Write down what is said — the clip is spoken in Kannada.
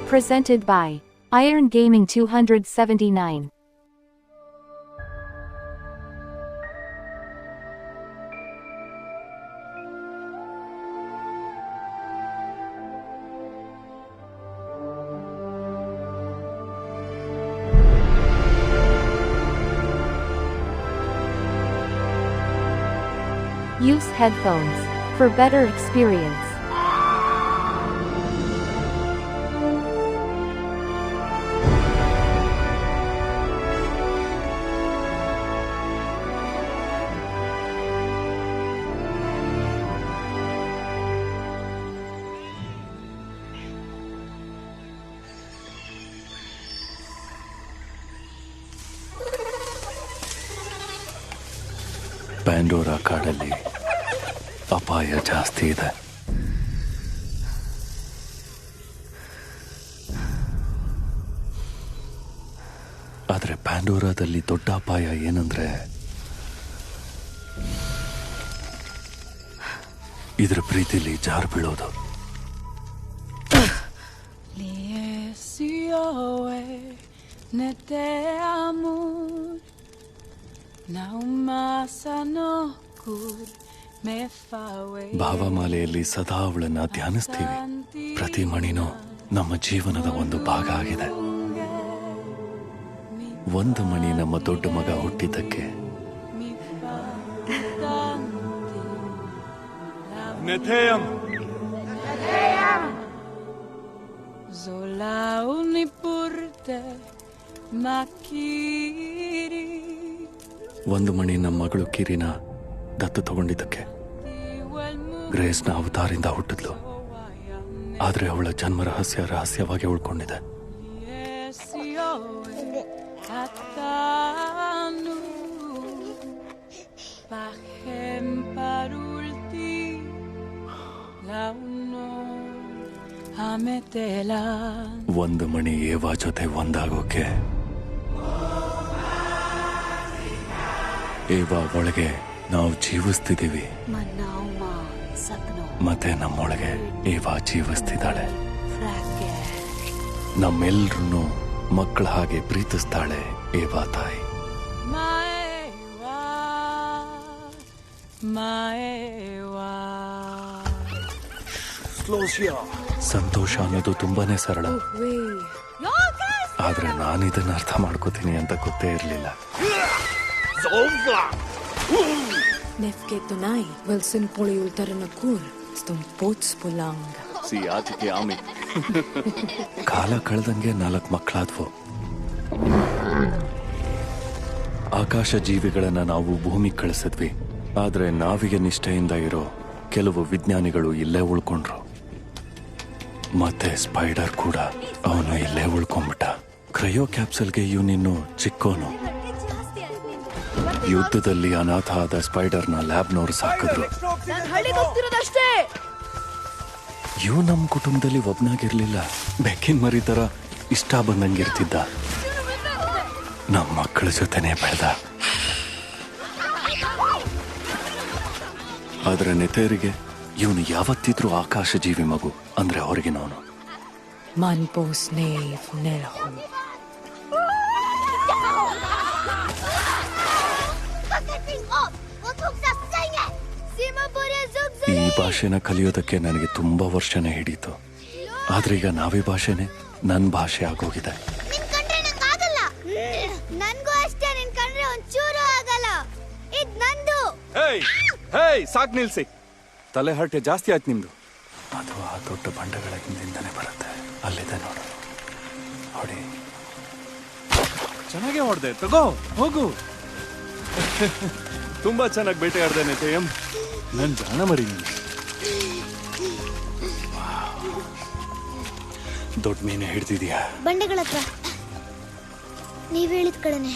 Presented by Iron Gaming 279. Use headphones for better experience. Pandora ಕಾಡಲ್ಲಿ ಅಪಾಯ ಜಾಸ್ತಿ ಇದೆ. ಆದರೆ ಪ್ಯಾಂಡೋರಾದಲ್ಲಿ ದೊಡ್ಡ ಅಪಾಯ ಏನಂದ್ರೆ ಇದ್ರ ಪ್ರೀತಿಲಿ ಜಾರು ಬೀಳೋದು. ಭಾವಮಾಲೆಯಲ್ಲಿ ಸದಾ ಅವಳನ್ನ ಧ್ಯಾನಿಸ್ತೀವಿ. ಪ್ರತಿ ಮಣಿನೂ ನಮ್ಮ ಜೀವನದ ಒಂದು ಭಾಗ ಆಗಿದೆ. ಒಂದು ಮಣಿ ನಮ್ಮ ದೊಡ್ಡ ಮಗ ಹುಟ್ಟಿದ್ದಕ್ಕೆ. ಒಂದು ಮಣಿ ನಮ್ಮ ಮಗಳು ಕಿರಿನ ದತ್ತು ತಗೊಂಡಿದ್ದಕ್ಕೆ. ಗ್ರೇಸ್ನ ಅವತಾರಿಂದ ಹುಟ್ಟಿದ್ಲು, ಆದ್ರೆ ಅವಳ ಜನ್ಮ ರಹಸ್ಯವಾಗಿ ಉಳ್ಕೊಂಡಿದೆ. ಒಂದು ಮಣಿ ಏವಾ ಜೊತೆ ಒಂದಾಗೋಕೆ ಏವಾ ಒಳಗೆ ನಾವು ಜೀವಿಸ್ತಿದ್ದೀವಿ, ಮತ್ತೆ ನಮ್ಮೊಳಗೆ ಏವಾ ಜೀವಿಸ್ತಿದ್ದಾಳೆ. ನಮ್ಮೆಲ್ರನ್ನೂ ಮಕ್ಕಳ ಹಾಗೆ ಪ್ರೀತಿಸ್ತಾಳೆ ಏವಾ ತಾಯಿ. ಸಂತೋಷ ಅನ್ನೋದು ತುಂಬಾನೇ ಸರಳ, ಆದ್ರೆ ನಾನಿದನ್ನ ಅರ್ಥ ಮಾಡ್ಕೋತೀನಿ ಅಂತ ಗೊತ್ತೇ ಇರಲಿಲ್ಲ. Nefketonai, Wilson Poliultaranakur, Stumpots Pulang. ಕಾಲ ಕಳೆದಂಗೆ 4 ಮಕ್ಕಳಾದ್ವು. ಆಕಾಶ ಜೀವಿಗಳನ್ನ ನಾವು ಭೂಮಿ ಕಳಿಸಿದ್ವಿ, ಆದ್ರೆ ನಾವಿಗೆ ನಿಷ್ಠೆಯಿಂದ ಇರೋ ಕೆಲವು ವಿಜ್ಞಾನಿಗಳು ಇಲ್ಲೇ ಉಳ್ಕೊಂಡ್ರು. ಮತ್ತೆ ಸ್ಪೈಡರ್ ಕೂಡ ಅವನು ಇಲ್ಲೇ ಉಳ್ಕೊಂಡ್ಬಿಟ್ಟ. ಕ್ರಯೋ ಕ್ಯಾಪ್ಸಲ್ಗೆ ಇವನಿನ್ನು ಚಿಕ್ಕೋನು. ಯುದ್ಧದಲ್ಲಿ ಅನಾಥ ಆದ ಸ್ಪೈಡರ್ನ ಲ್ಯಾಬ್ನವರು ಸಾಕಿದ್ರು. ಇವ್ ನಮ್ಮ ಕುಟುಂಬದಲ್ಲಿ ಒಬ್ನಾಗಿರ್ಲಿಲ್ಲ. ಬೆಕ್ಕಿನ ಮರಿ ತರ ಇಷ್ಟ ಬಂದಂಗಿರ್ತಿದ್ದ. ನಮ್ಮ ಮಕ್ಕಳ ಜೊತೆನೆ ಬೆಳೆದ. ಆದ್ರೆ ನೆತೆಯರಿಗೆ ಇವನು ಯಾವತ್ತಿದ್ರೂ ಆಕಾಶ ಜೀವಿ ಮಗು ಅಂದ್ರೆ ಹೊರಗಿನವನು. Manpos Nave Nelhom. ಈ ಭಾಷೆನ ಕಲಿಯೋದಕ್ಕೆ ನನಗೆ ತುಂಬಾ ವರ್ಷನೇ ಹಿಡೀತು. ಆದ್ರೆ ಈಗ ನಾವೇ ಭಾಷೆನೆ ನನ್ನ ಭಾಷೆ ಆಗೋಗಿದೆ. ಸಾಕ್ ನಿಲ್ಸಿ, ತಲೆ ಹರಟೆ ಜಾಸ್ತಿ ಆಯ್ತು ನಿಮ್ದು. ಅದು ಆ ದೊಡ್ಡ ಬಂಡೆಗಳ ಹಿಂದಿಂದನೇ ಬರುತ್ತೆ. ಅಲ್ಲಿದೆ ನೋಡು, ಹೊಡಿ. ಚೆನ್ನಾಗೇ ಹೊಡೆದೆ, ತಗೋ ಹೋಗು. ತುಂಬಾ ಚೆನ್ನಾಗಿ ಬೇಟೆ ಆಡ್ದೆ ನೆತೆಯಂ. ನನ್ ಜಾಣ ಮರಿ ನೀನು. ದೊಡ್ಡ ಮೀನೆ ಹಿಡ್ದಿದ್ಯಾ? ಬಂಡೆಗಳ ಹತ್ರ ನೀವ್ ಹೇಳಿದ ಕಡೆನೆ.